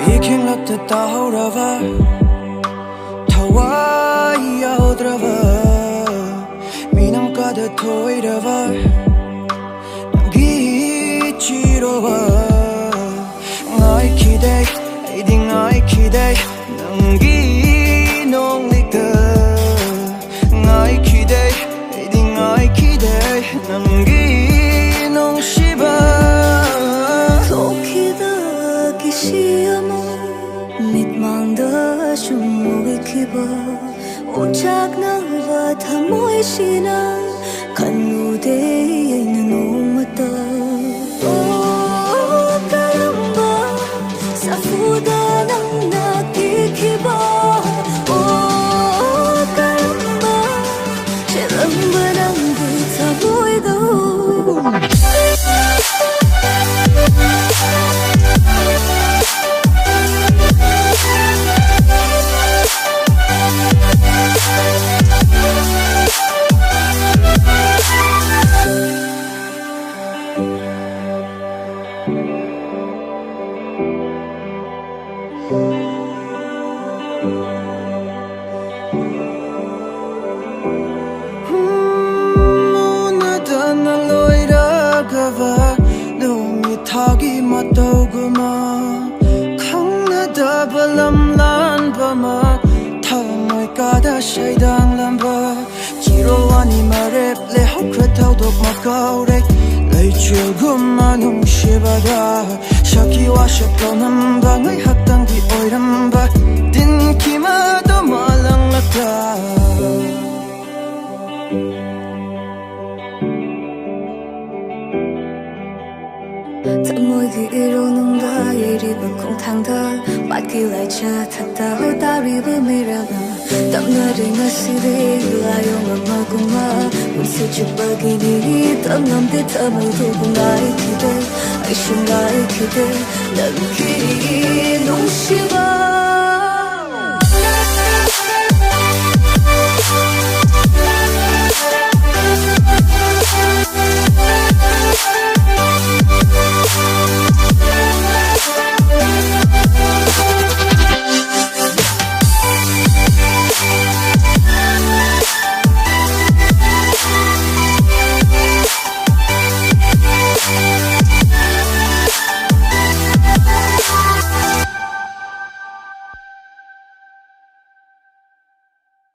이킹락대 따오라봐 타와이 야오드라봐 미남가대 토이라봐 남기치러봐 나이 기대 이디 나이 기대 남기 농리가 나이 기대 이디 나이 기대 남기 농시바 토끼다 기시야모 밑망다 shum무기키바 오작나와 타모이시나 간무대에 있는 오마다 오 까람바 사푸다 낭나 기키바 오 까람바 제람바 낭비 타보이도 타기 맞다구마 강나다 발람란 바마 타모이까다 샤이당 람바 지로와니 마랩 레호크라 타우독 마카우렉 레이치구마 농시바다 샤키와 샤plonam 방의 학당기 오이람바 딘키마도 말랑락다 Tamoy ironunda yeriba kong thangda Batki lai cha thakta ho tariba miraba Tamna ringa sire layo mama kuma Unse chupagi ni tamnam de tamay do bungai kide Ay shungai kide Namki nung shiba